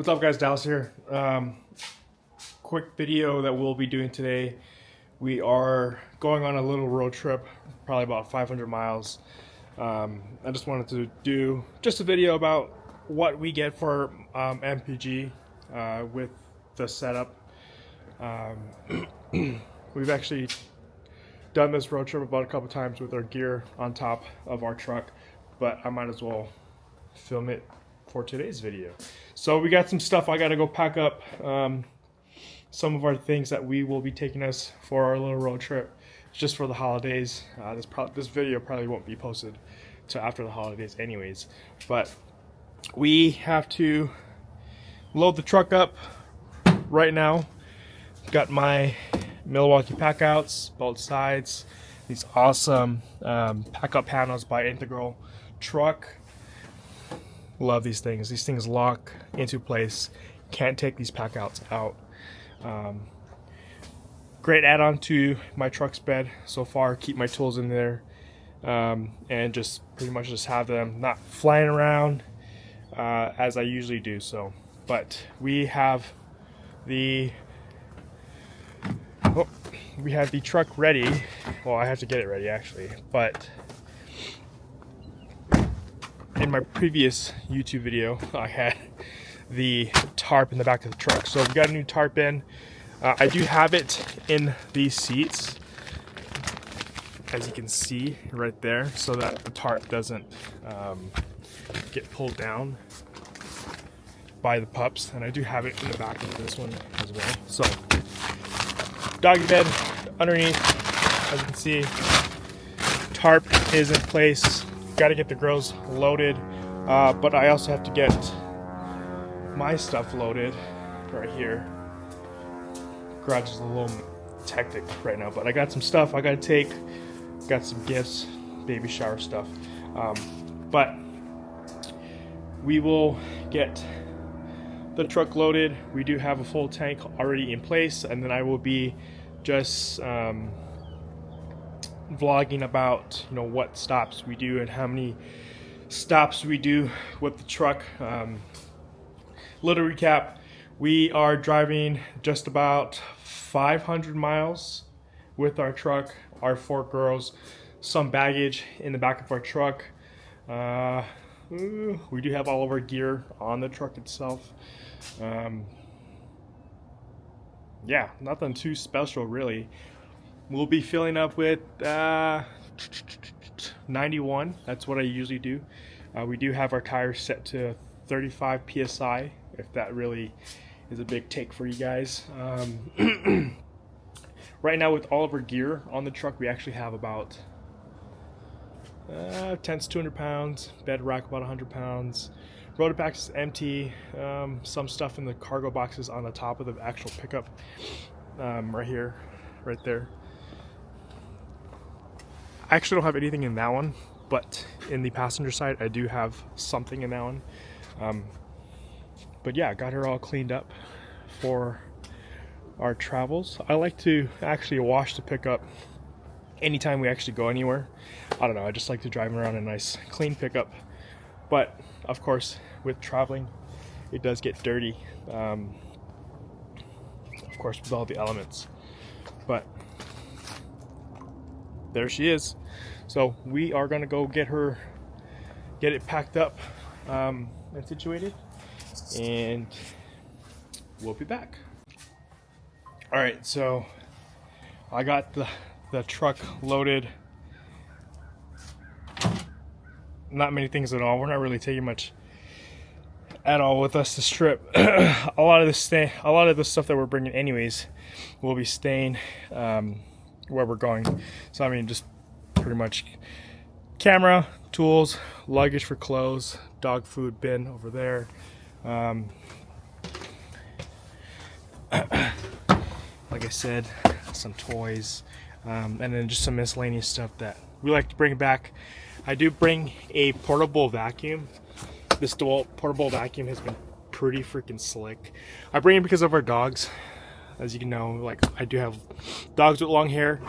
What's up, guys? Dallas here. Quick video that we'll be doing today. We are going on a little road trip, probably about 500 miles. I just wanted to do just a video about what we get for MPG with the setup. We've actually done this road trip about a couple times with our gear on top of our truck, but I might as well film it for today's video. So we got some stuff I gotta go pack up, some of our things that we will be taking us for our little road trip just for the holidays. This video probably won't be posted till after the holidays anyways, but we have to load the truck up right now. Got my Milwaukee pack outs, both sides, these awesome pack up panels by Integral Truck. Love these things. These things lock into place. Can't take these pack outs out. Great add-on to my truck's bed so far. Keep my tools in there, and just pretty much just have them not flying around as I usually do. So, but we have the truck ready. Well, I have to get it ready actually, but in my previous YouTube video, I had the tarp in the back of the truck. So we got a new tarp in. I do have it in these seats, as you can see right there, so that the tarp doesn't get pulled down by the pups. And I do have it in the back of this one as well. So doggy bed underneath, as you can see, tarp is in place. Got to get the grills loaded, but I also have to get my stuff loaded right here. Garage is a little hectic right now, but I got some stuff I got to take. Got some gifts, baby shower stuff, but we will get the truck loaded. We do have a full tank already in place, and then I will be just vlogging about what stops we do and how many stops we do with the truck. Little recap: we are driving just about 500 miles with our truck, our 4 girls, some baggage in the back of our truck. We do have all of our gear on the truck itself. Yeah, nothing too special really. We'll be filling up with 91. That's what I usually do. We do have our tires set to 35 psi, if that really is a big take for you guys. Right now, with all of our gear on the truck, we actually have about tents 200 pounds, bed rack about 100 pounds. Rotor box is empty. Some stuff in the cargo boxes on the top of the actual pickup, right here, right there. I actually don't have anything in that one, but in the passenger side I do have something in that one. But yeah, got her all cleaned up for our travels. I like to actually wash the pickup anytime we actually go anywhere. I don't know, I just like to drive around a nice clean pickup, but of course with traveling it does get dirty, of course with all the elements. But there she is. So we are gonna go get it packed up and situated, and we'll be back. All right, so I got the truck loaded. Not many things at all. We're not really taking much at all with us this trip. a lot of the stuff that we're bringing anyways will be staying where we're going. So I mean, just pretty much camera, tools, luggage for clothes, dog food bin over there, like I said, some toys, and then just some miscellaneous stuff that we like to bring back. I do bring a portable vacuum. This portable vacuum has been pretty freaking slick. I bring it because of our dogs. As you can know, like, I do have dogs with long hair,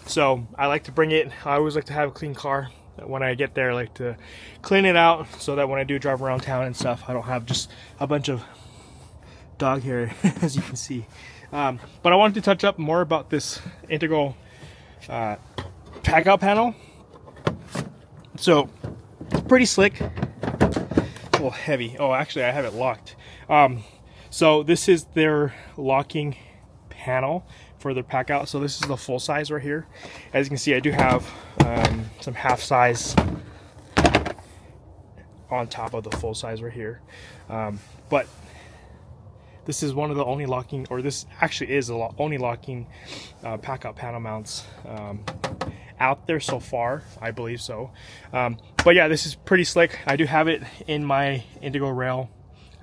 so I like to bring it. I always like to have a clean car. when I get there, I like to clean it out so that when I do drive around town and stuff, I don't have just a bunch of dog hair, as you can see. But I wanted to touch up more about this integral pack out panel. So it's pretty slick, a little heavy. Oh, actually I have it locked. So this is their locking panel for their pack out. So this is the full size right here. As you can see, I do have some half size on top of the full size right here. But this is one of the only locking, or this actually is the only locking pack out panel mounts out there so far, I believe so. But yeah, this is pretty slick. I do have it in my Indigo rail,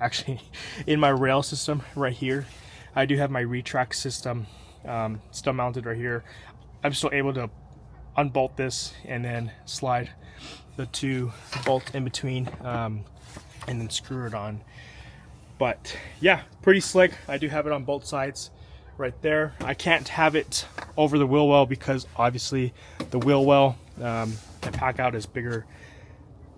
actually in my rail system right here. I do have my retract system still mounted right here. I'm still able to unbolt this and then slide the two bolts in between and then screw it on. But yeah, pretty slick. I do have it on both sides right there. I can't have it over the wheel well because obviously the wheel well and pack out is bigger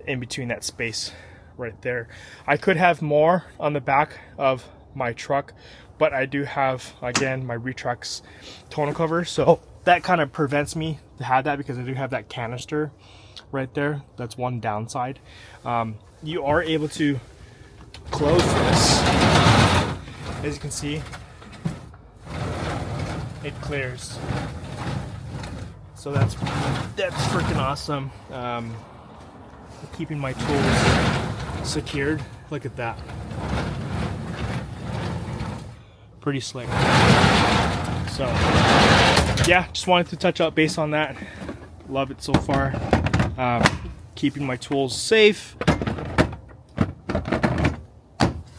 in between that space right there. I could have more on the back of my truck, but I do have, again, my Retrax tonneau cover, so that kind of prevents me to have that because I do have that canister right there. That's one downside. You are able to close this. As you can see, it clears. So that's freaking awesome. Keeping my tools secured. Look at that. Pretty slick. So yeah, just wanted to touch up base on that. Love it so far. Keeping my tools safe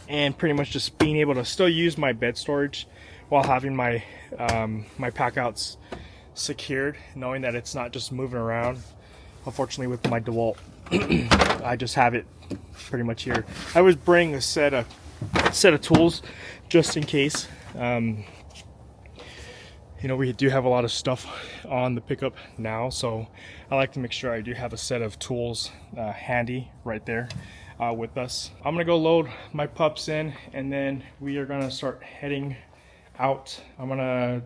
and pretty much just being able to still use my bed storage while having my my pack outs secured, knowing that it's not just moving around. Unfortunately, with my DeWalt, I just have it pretty much here. I always bring a set of tools just in case. You know, we do have a lot of stuff on the pickup now, so I like to make sure I do have a set of tools handy right there with us. I'm gonna go load my pups in, and then we are gonna start heading out. I'm gonna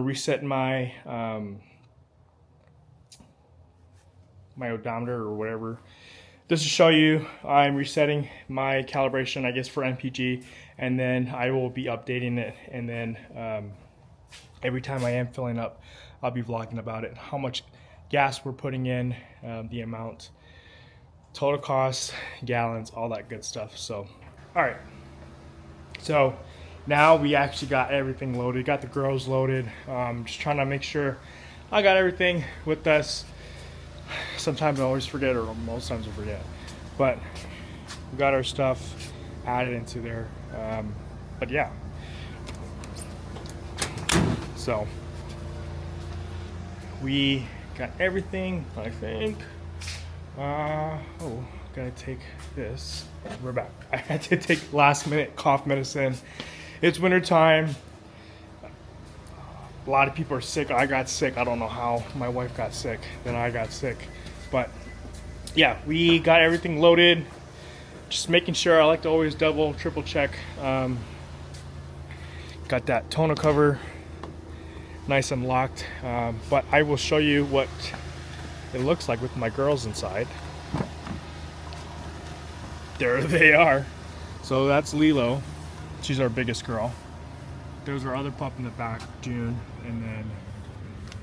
reset my my odometer or whatever, just to show you I'm resetting my calibration, I guess, for MPG, and then I will be updating it, and then every time I am filling up, I'll be vlogging about it, how much gas we're putting in, the amount, total cost, gallons, all that good stuff. So all right, so now we actually got everything loaded, got the girls loaded. Just trying to make sure I got everything with us. Sometimes I always forget, or most times I forget, but we got our stuff added into there. But yeah, so we got everything, I think. Oh, gotta take this. We're back. I had to take last minute cough medicine. It's winter time. A lot of people are sick. I got sick. I don't know how. My wife got sick, then I got sick. But yeah, we got everything loaded. Just making sure. I like to always double, triple check. Got that tonneau cover nice and locked. But I will show you what it looks like with my girls inside. There they are. So that's Lilo. She's our biggest girl. There's our other pup in the back, June, and then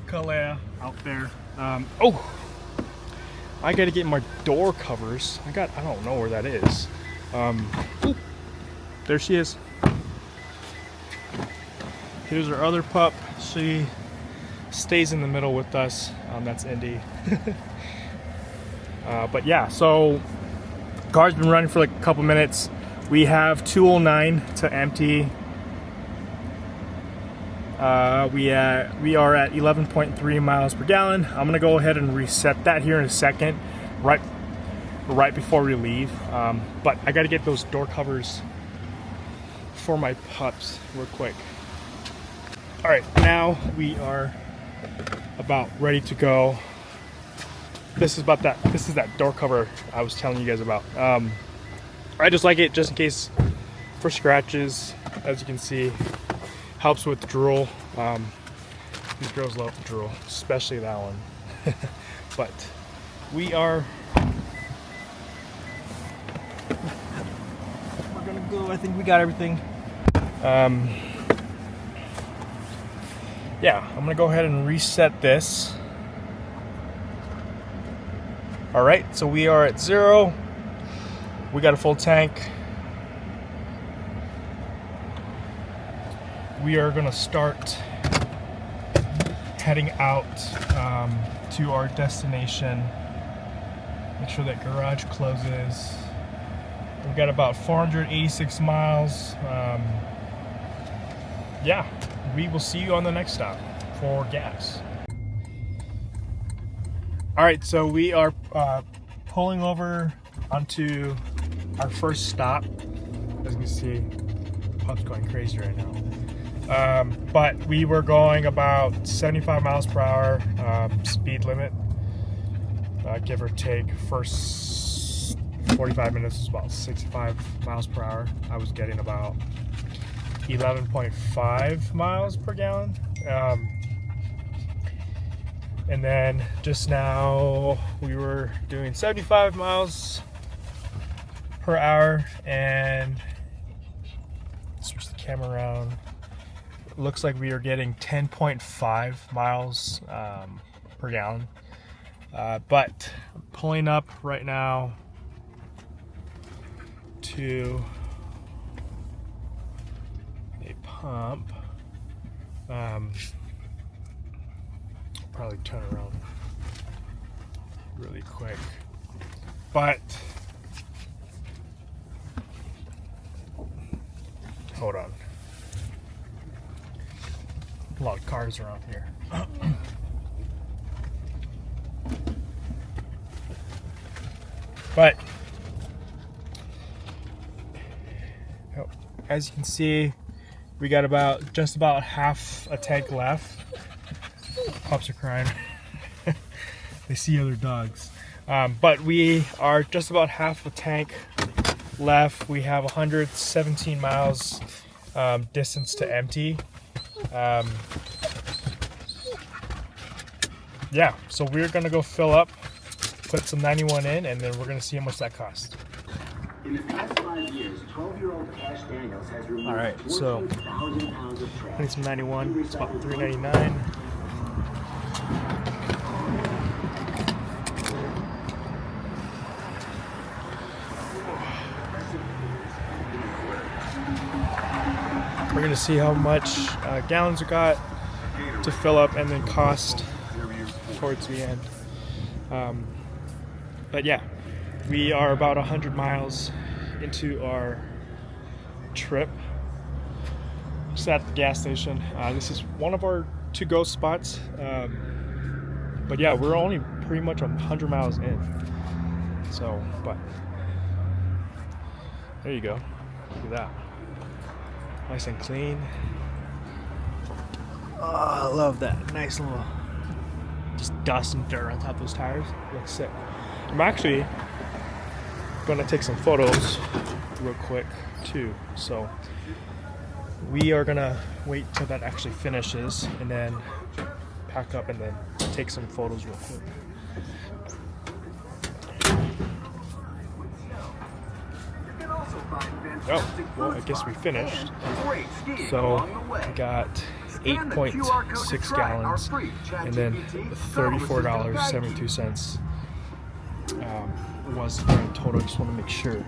Kalea out there. Oh, I gotta get my door covers. I don't know where that is. Ooh, there she is. Here's our other pup. She stays in the middle with us. That's Indy. But yeah, so car's been running for like a couple minutes. We have 209 to empty. We are at 11.3 miles per gallon. I'm gonna go ahead and reset that here in a second, right before we leave. But I gotta get those door covers for my pups real quick. All right, now we are about ready to go. this is that door cover I was telling you guys about. I just like it just in case for scratches. As you can see, helps with drool. These girls love drool, especially that one. But we're gonna go. I think we got everything. Yeah, I'm gonna go ahead and reset this. All right, so we are at 0. We got a full tank. We are gonna start heading out to our destination. Make sure that garage closes. We've got about 486 miles. Yeah, we will see you on the next stop for gas. All right, so we are pulling over onto our first stop. As you can see, the pub's going crazy right now. But we were going about 75 miles per hour speed limit, give or take. First 45 minutes is about 65 miles per hour. I was getting about 11.5 miles per gallon. And then just now we were doing 75 miles per hour, and switch the camera around. Looks like we are getting 10.5 miles per gallon. But I'm pulling up right now to a pump. Probably turn around really quick, but hold on. A lot of cars around here. But as you can see, we got just about half a tank left. Pups are crying. They see other dogs. But we are just about half a tank left. We have 117 miles distance to empty. Yeah, so we're gonna go fill up, put some 91 in, and then we're gonna see how much that costs. In the past 5 years, 12-year-old Cash Daniels has removed all right, so I need some 91. It's about $3.99. We're gonna see how much gallons we got to fill up, and then cost towards the end. But yeah, we are about 100 miles into our trip. Just at the gas station. This is one of our to-go spots. But yeah, we're only pretty much 100 miles in. So, but there you go. Look at that. Nice and clean. Oh, I love that. Nice little just dust and dirt on top of those tires. Looks sick. I'm actually gonna take some photos real quick too. So we are gonna wait till that actually finishes and then pack up and then take some photos real quick. Oh, well, I guess we finished. So we got 8.6 gallons and then $34.72 was the grand total. I just want to make sure.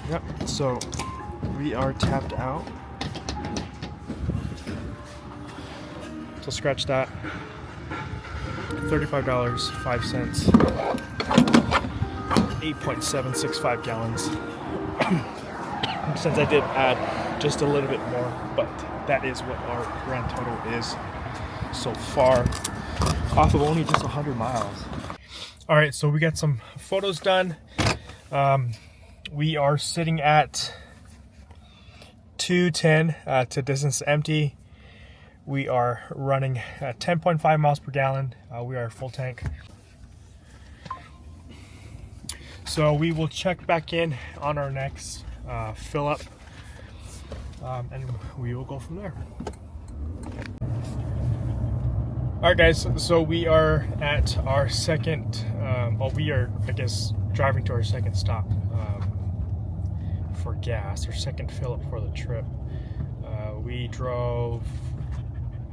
Yep, so we are tapped out. So scratch that. $35.05. 8.765 gallons. Since I did add just a little bit more, but that is what our grand total is so far, off of only just 100 miles. All right, so we got some photos done. We are sitting at 210 to distance empty. We are running at 10.5 miles per gallon. We are full tank. So we will check back in on our next fill up, and we will go from there. All right, guys. So we are at our second. We are, I guess, driving to our second stop for gas, our second fill up for the trip. We drove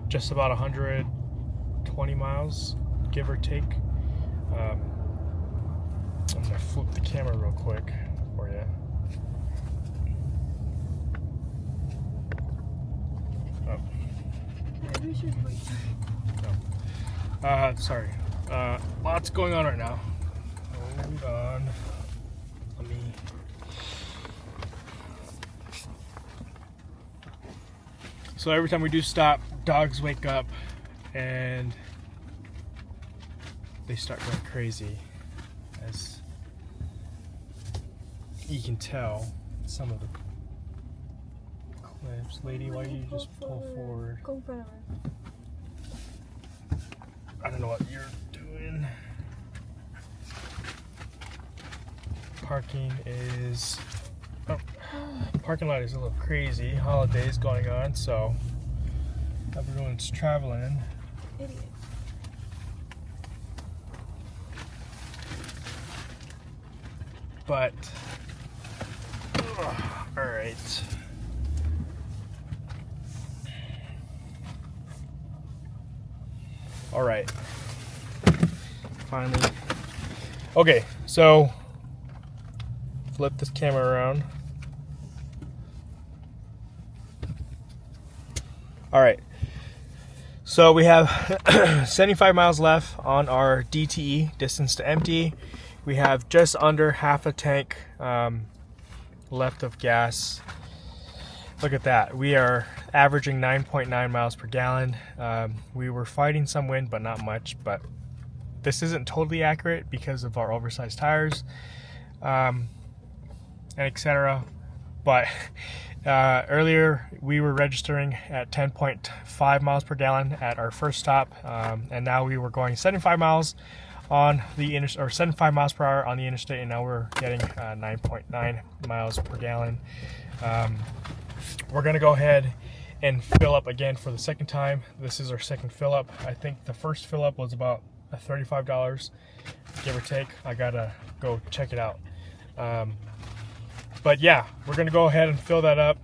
just about 120 miles, give or take. I'm gonna flip the camera real quick for you. Oh. Maybe we should wait. No. Sorry. Lots going on right now. Hold on. Let me. So every time we do stop, dogs wake up and they start going crazy, as you can tell some of the clips. Lady, why do you just pull forward? Go forward. I don't know what you're doing. Parking is... Oh, parking lot is a little crazy. Holidays going on, so everyone's traveling. Idiot. But all right. All right. Finally. Okay, so flip this camera around. All right. So we have 75 miles left on our DTE, distance to empty. We have just under half a tank left of gas. Look at that. We are averaging 9.9 miles per gallon. We were fighting some wind, but not much. But this isn't totally accurate because of our oversized tires, and etc. But earlier we were registering at 10.5 miles per gallon at our first stop, and now we were going 75 miles on the 75 miles per hour on the interstate, and now we're getting 9.9 miles per gallon. We're gonna go ahead and fill up again for the second time. This is our second fill up. I think the first fill up was about $35, give or take. I gotta go check it out. But yeah, we're gonna go ahead and fill that up,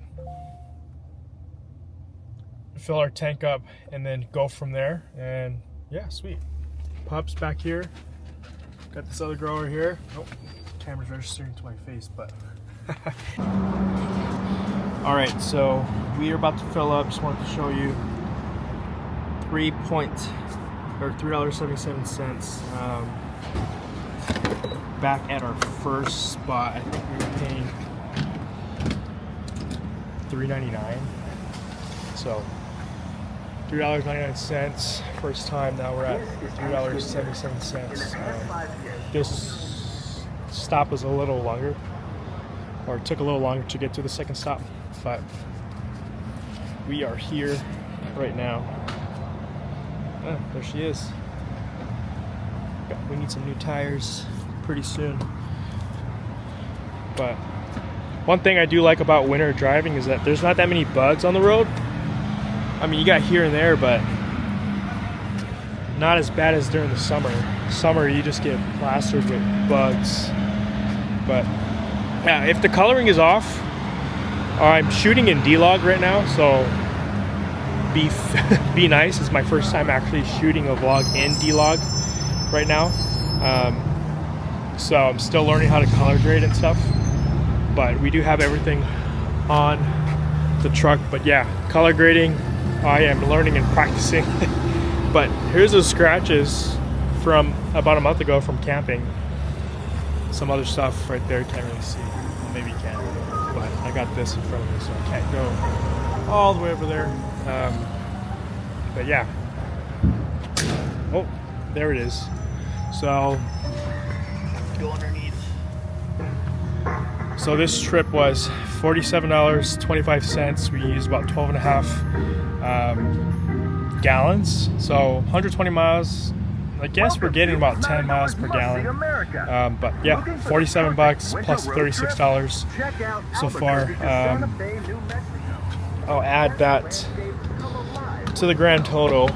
fill our tank up, and then go from there. And yeah, sweet. Pup's back here. Got this other grower here. Oh, camera's registering to my face, but. All right, so we are about to fill up. Just wanted to show you $3.77. Back at our first spot, I think we were paying $3.99. So $3.99 first time. Now we're at $3.77. This stop was a little longer, or it took a little longer to get to the second stop, but we are here right now. Oh, there she is. We need some new tires pretty soon. But one thing I do like about winter driving is that there's not that many bugs on the road. I mean, you got here and there, but not as bad as during the summer. Summer, you just get plastered with bugs. But yeah, if the coloring is off, I'm shooting in D-Log right now, so be nice. It's my first time actually shooting a vlog in D-Log right now. So I'm still learning how to color grade and stuff, but we do have everything on the truck. But yeah, color grading, I am learning and practicing. But here's the scratches from about a month ago from camping. Some other stuff right there, can't really see. Well, maybe you can, but I got this in front of me, so I can't go all the way over there. But yeah. Oh, there it is. So go underneath. So this trip was $47.25. We used about 12.5 gallons. So 120 miles. I guess we're getting about 10 miles per gallon. But yeah, 47 bucks plus $36 so far. I'll add that to the grand total.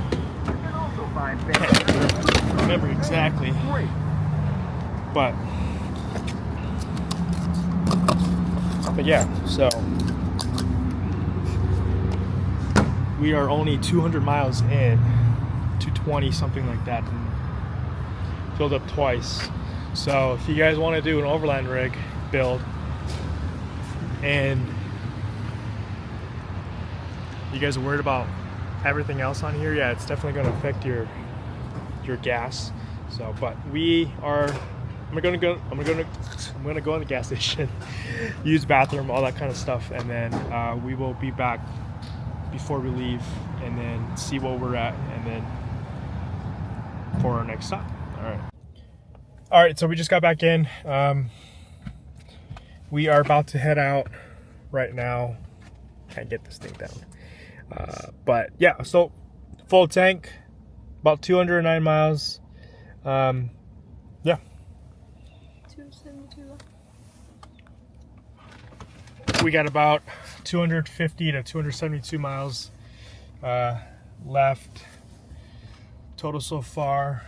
Can't remember exactly, but yeah, so we are only 200 miles in, 220 something like that, and filled up twice. So if you guys want to do an overland rig build and you guys are worried about everything else on here, yeah, it's definitely going to affect your gas. So, but I'm gonna go in the gas station, use the bathroom, all that kind of stuff, and then we will be back before we leave, and then see where we're at, and then for our next stop. All right. So we just got back in. We are about to head out right now. Can't get this thing down. But yeah, so full tank, about 209 miles. Yeah. 272. We got about 250 to 272 miles left. Total so far,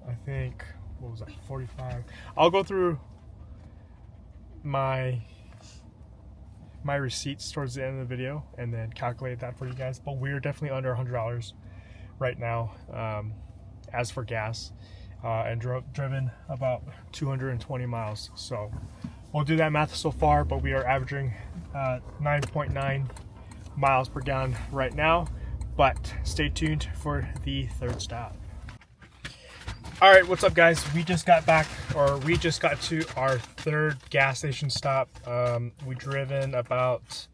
I think, what was that, 45? I'll go through my receipts towards the end of the video and then calculate that for you guys. But we're definitely under $100 right now as for gas, and driven about 220 miles. So we'll do that math so far, but we are averaging 9.9 miles per gallon right now. But stay tuned for the third stop. All right, what's up, guys? We just got to our third gas station stop. We driven about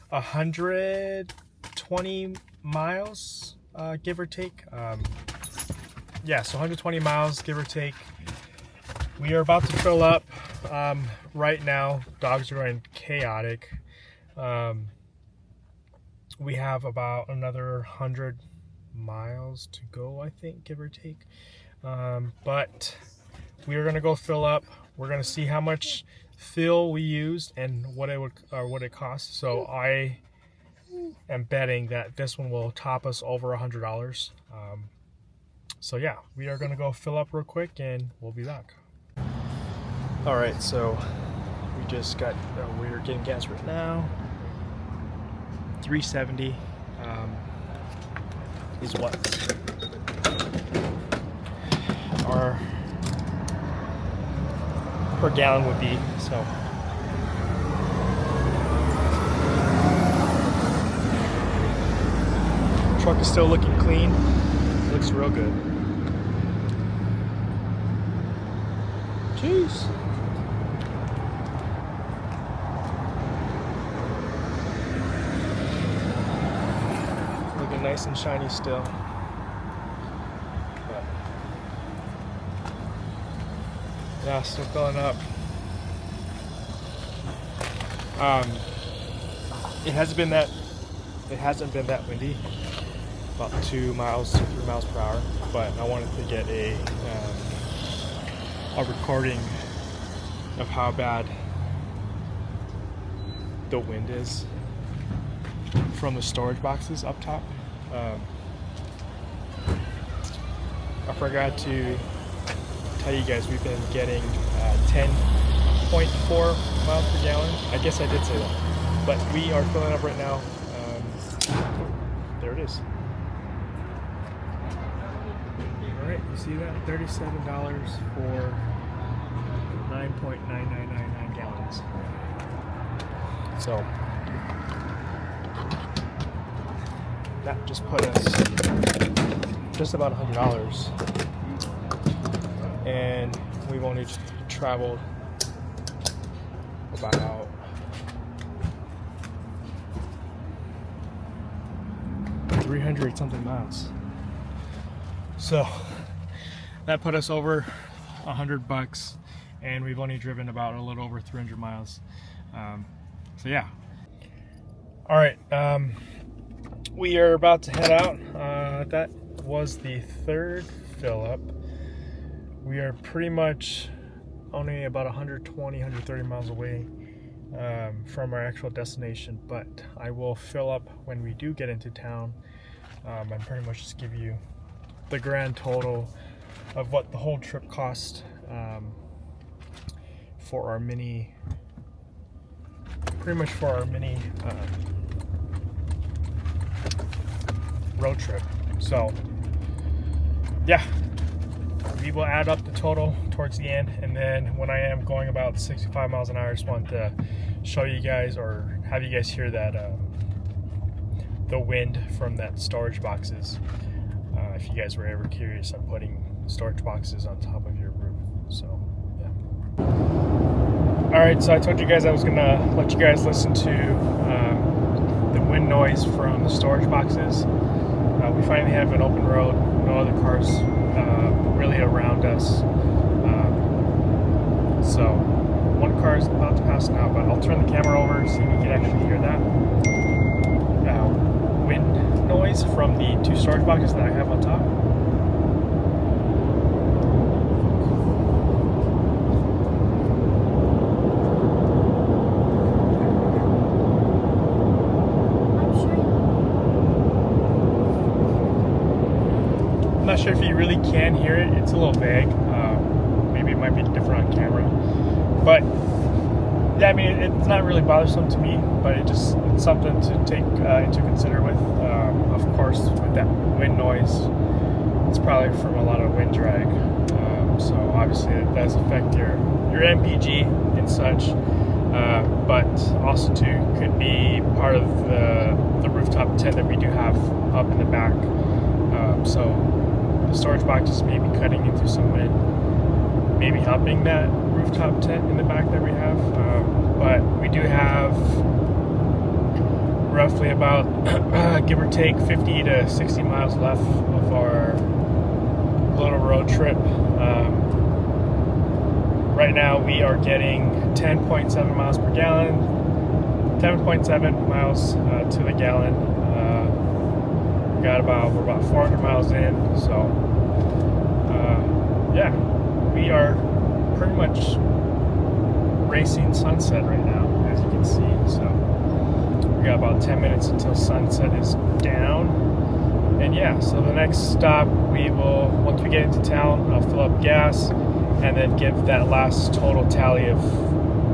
120 miles, give or take. Yeah, so 120 miles, give or take. We are about to fill up right now. Dogs are going chaotic. We have about another 100 miles to go, I think, give or take. But we are gonna go fill up. We're gonna see how much fuel we used and what it costs. So I am betting that this one will top us over $100. So yeah, we are gonna go fill up real quick and we'll be back. All right, so we just got, we're getting gas right now. 370 is what our per gallon would be. So truck is still looking clean, looks real good. Jeez. Looking nice and shiny still. But yeah, still filling up. It hasn't been that windy. About 2 miles to 3 miles per hour. But I wanted to get a recording of how bad the wind is from the storage boxes up top. I forgot to tell you guys we've been getting 10.4 miles per gallon. I guess I did say that, but we are filling up right now. There it is. All right, you see that? $37 for 9.9999 gallons. So that just put us just about $100, and we've only traveled about 300 something miles. So that put us over $100, and we've only driven about a little over 300 miles. So yeah. All right. we are about to head out. That was the third fill up. We are pretty much only about 120, 130 miles away from our actual destination, but I will fill up when we do get into town and pretty much just give you the grand total of what the whole trip cost for our mini, road trip. So yeah, we will add up the total towards the end, and then when I am going about 65 miles an hour, I just want to show you guys, or have you guys hear that the wind from that storage boxes. If you guys were ever curious on putting storage boxes on top of your roof. So yeah. Alright, so I told you guys I was gonna let you guys listen to the wind noise from the storage boxes. We finally have an open road, no other cars really around us. So one car is about to pass now, but I'll turn the camera over so you can actually hear that wind noise from the two storage boxes that I have on top. I'm not sure if you really can hear it. It's a little vague. Maybe it might be different on camera. But yeah, I mean, it's not really bothersome to me, but it's something to take into consider with. Of course, with that wind noise, it's probably from a lot of wind drag. So obviously it does affect your MPG and such. But also too could be part of the rooftop tent that we do have up in the back. So the storage boxes may be cutting into some wind, maybe helping that rooftop tent in the back that we have. But we do have roughly about give or take 50 to 60 miles left of our little road trip. Right now we are getting 10.7 miles per gallon, 10.7 miles to the gallon. We're about 400 miles in, so yeah, we are pretty much racing sunset right now, as you can see. So we got about 10 minutes until sunset is down, and yeah, so the next stop, we will, once we get into town, I'll fill up gas and then give that last total tally of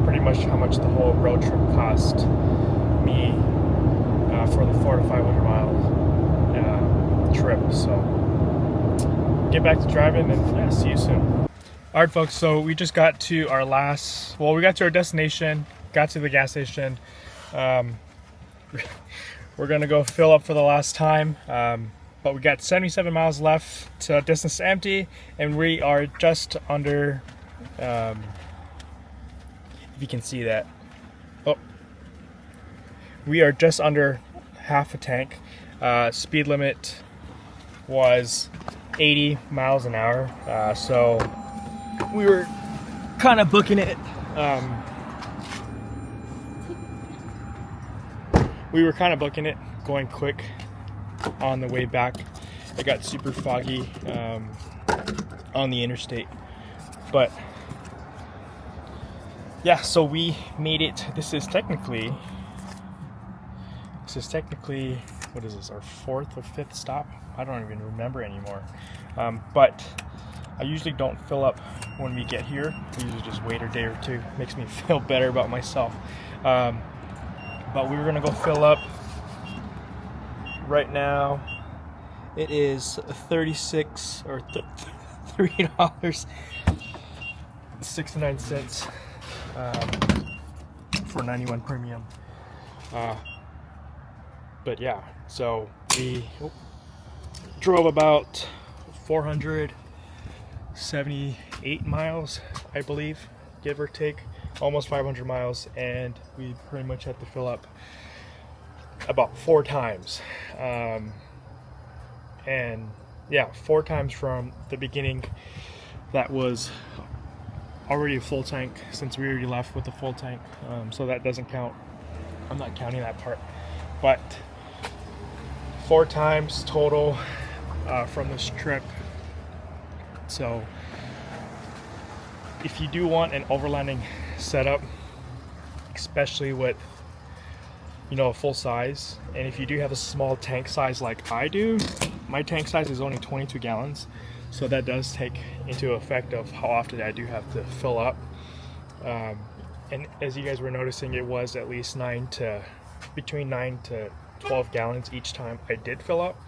pretty much how much the whole road trip cost me for the 400 to 500 mile trip. So get back to driving, and yeah, see you soon. Alright folks, so we just got to our we got to our destination, got to the gas station. We're gonna go fill up for the last time, but we got 77 miles left to distance empty, and we are just under, if you can see that, we are just under half a tank. Speed limit was 80 miles an hour, so we were kind of booking it. Going quick on the way back. It got super foggy on the interstate, but yeah, so we made it. This is technically, what is this, our fourth or fifth stop? I don't even remember anymore. But I usually don't fill up when we get here. I usually just wait a day or two. Makes me feel better about myself. But we were gonna go fill up right now. It is $36 or $3.69 for 91 premium. But yeah, so we drove about 478 miles, I believe, give or take, almost 500 miles, and we pretty much had to fill up about 4 times. And yeah, 4 times from the beginning. That was already a full tank, since we already left with a full tank, so that doesn't count. I'm not counting that part. But 4 times total from this trip. So if you do want an overlanding setup, especially with, you know, a full size, and if you do have a small tank size like I do, my tank size is only 22 gallons, so that does take into effect of how often I do have to fill up. And as you guys were noticing, it was at least between 9 to 12 gallons each time I did fill up,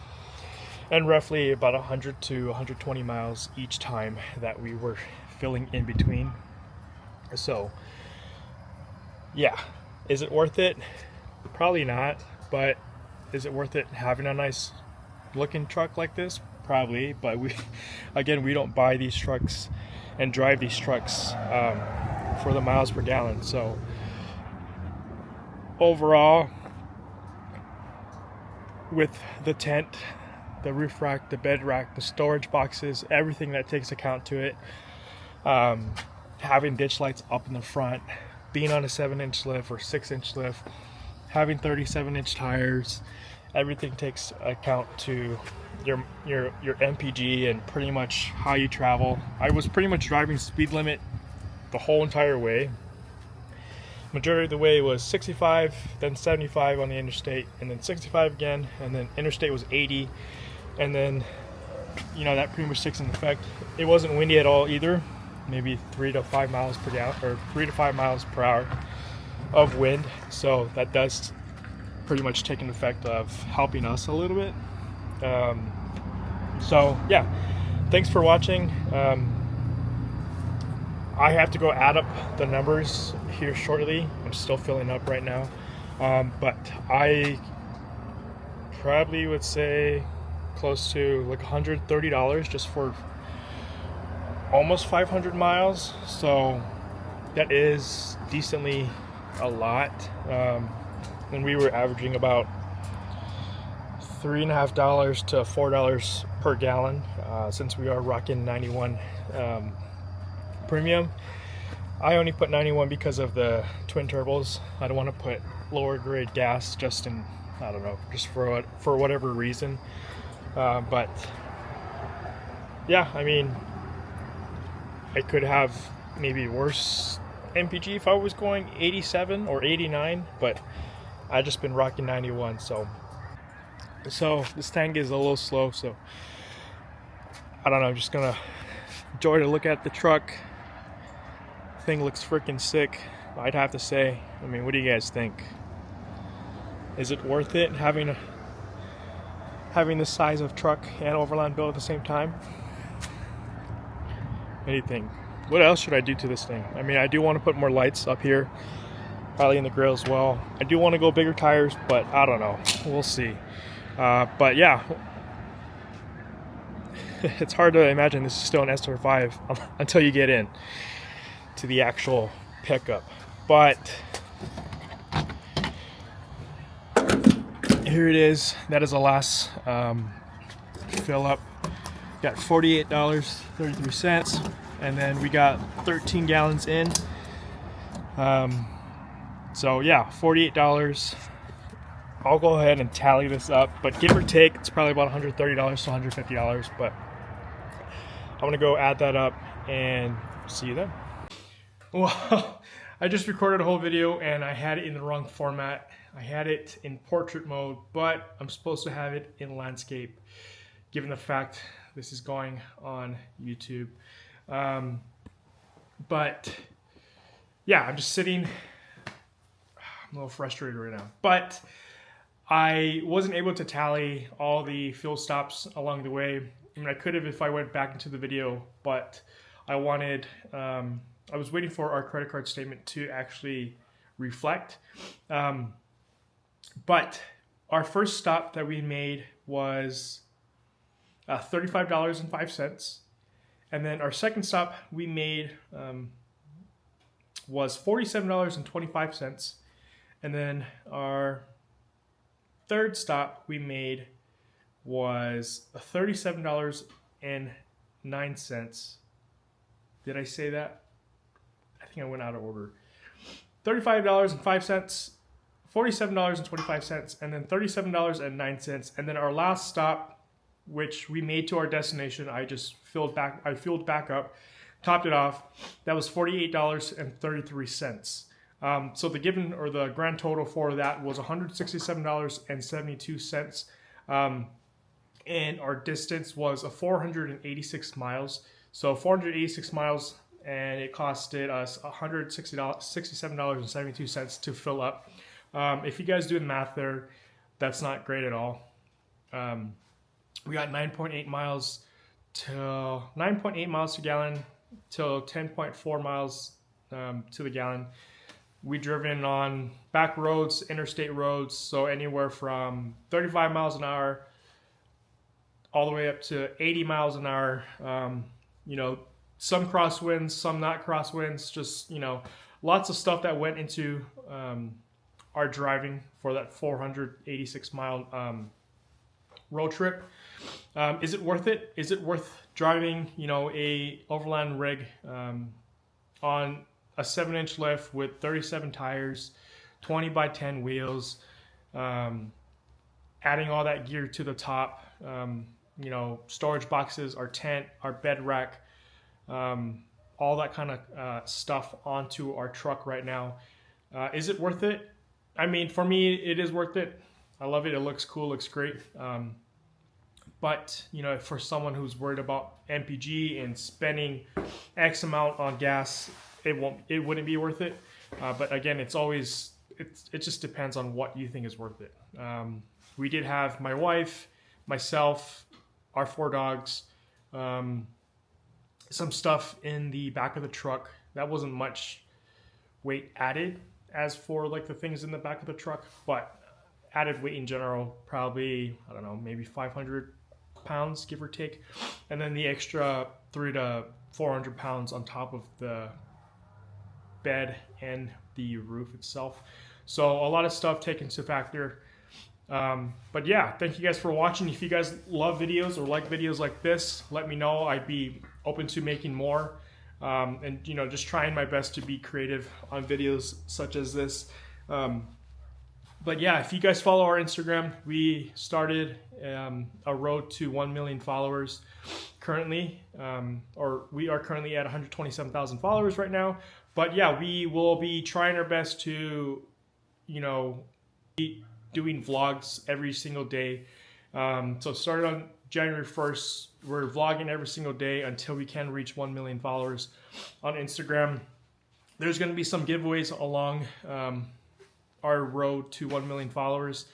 and roughly about 100 to 120 miles each time that we were filling in between. So yeah, is it worth it? Probably not, but is it worth it having a nice looking truck like this? Probably, but we don't buy these trucks and drive these trucks for the miles per gallon. So overall, with the tent, the roof rack, the bed rack, the storage boxes, everything that takes account to it, having ditch lights up in the front, being on a 7-inch lift or 6-inch lift, having 37-inch tires, everything takes account to your MPG and pretty much how you travel. I was pretty much driving speed limit the whole entire way. Majority of the way was 65, then 75 on the interstate, and then 65 again, and then interstate was 80, and then, you know, that pretty much takes into effect. It wasn't windy at all either, maybe 3 to 5 miles per gallon, or 3 to 5 miles per hour of wind, so that does pretty much take an effect of helping us a little bit. So yeah, thanks for watching. I have to go add up the numbers here shortly. I'm still filling up right now, but I probably would say close to like $130 just for almost 500 miles. So that is decently a lot. And we were averaging about $3.50 to $4 per gallon, since we are rocking 91 premium. I only put 91 because of the twin turbos. I don't want to put lower grade gas just in, I don't know, just for whatever reason. But yeah, I mean, I could have maybe worse MPG if I was going 87 or 89, but I just been rocking 91. So this tank is a little slow, so I don't know, I'm just gonna enjoy to look at the truck. Thing looks freaking sick, I'd have to say. I mean, what do you guys think? Is it worth it having this size of truck and overland built at the same time? Anything? What else should I do to this thing? I mean, I do want to put more lights up here, probably in the grill as well. I do want to go bigger tires, but I don't know, we'll see. But yeah, it's hard to imagine this is still an SR5 until you get in to the actual pickup. But here it is. That is the last fill up. Got $48.33, and then we got 13 gallons in. So yeah, $48. I'll go ahead and tally this up, but give or take, it's probably about $130 to $150, but I'm gonna go add that up and see you then. Well, I just recorded a whole video and I had it in the wrong format. I had it in portrait mode, but I'm supposed to have it in landscape, given the fact this is going on YouTube. But yeah, I'm just sitting. I'm a little frustrated right now, but I wasn't able to tally all the fuel stops along the way. I mean, I could have if I went back into the video, but I wanted, I was waiting for our credit card statement to actually reflect. But our first stop that we made was $35.05. And then our second stop we made was $47.25. And then our third stop we made was $37.09. Did I say that? I think I went out of order. $35.05 $47.25, and then $37.09. And then our last stop, which we made to our destination, I filled back up, topped it off. That was $48.33. So the grand total for that was $167.72. And our distance was 486 miles. So 486 miles, and it costed us $167.72 to fill up. If you guys do the math there, that's not great at all. We got 9.8 miles to gallon till 10.4 miles to the gallon. We driven on back roads, interstate roads, so anywhere from 35 miles an hour all the way up to 80 miles an hour. You know, some crosswinds, some not crosswinds, just, you know, lots of stuff that went into our driving for that 486 mile road trip. Is it worth it? Is it worth driving, you know, a overland rig on a 7-inch lift with 37 tires, 20 by 10 wheels, adding all that gear to the top, you know, storage boxes, our tent, our bed rack, all that kind of stuff onto our truck right now? Is it worth it? I mean, for me, it is worth it. I love it. It looks cool, looks great. But, you know, for someone who's worried about MPG and spending X amount on gas, it wouldn't be worth it. But again, it just depends on what you think is worth it. We did have my wife, myself, our 4 dogs, some stuff in the back of the truck. That wasn't much weight added as for like the things in the back of the truck, but added weight in general, probably, I don't know, maybe 500 pounds, give or take. And then the extra 300 to 400 pounds on top of the bed and the roof itself. So a lot of stuff taken into factor. But yeah, thank you guys for watching. If you guys love videos or like videos like this, let me know. I'd be open to making more. And, you know, just trying my best to be creative on videos such as this. But yeah, if you guys follow our Instagram, we started a road to 1 million followers currently, or we are currently at 127,000 followers right now. But yeah, we will be trying our best to, you know, be doing vlogs every single day. So started on January 1st, we're vlogging every single day until we can reach 1 million followers on Instagram. There's going to be some giveaways along our road to 1 million followers.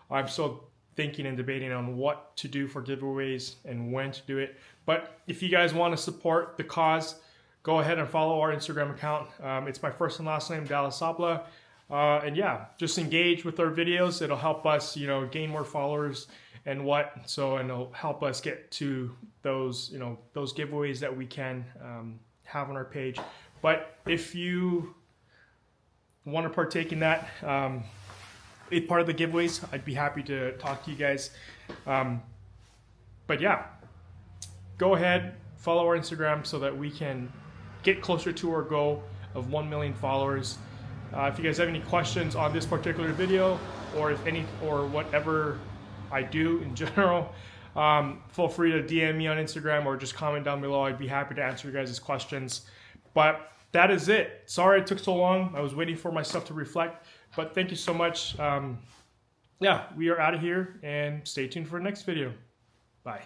I'm still thinking and debating on what to do for giveaways and when to do it. But if you guys want to support the cause, go ahead and follow our Instagram account. It's my first and last name, Dallas Sapla. And yeah, just engage with our videos. It'll help us, you know, gain more followers and it'll help us get to those, you know, those giveaways that we can have on our page. But if you want to partake in that, be part of the giveaways, I'd be happy to talk to you guys. But yeah, go ahead, follow our Instagram so that we can get closer to our goal of 1 million followers. If you guys have any questions on this particular video, or whatever I do in general, feel free to DM me on Instagram or just comment down below. I'd be happy to answer your guys' questions. But that is it. Sorry it took so long. I was waiting for myself to reflect. But thank you so much. Yeah, we are out of here, and stay tuned for the next video. Bye.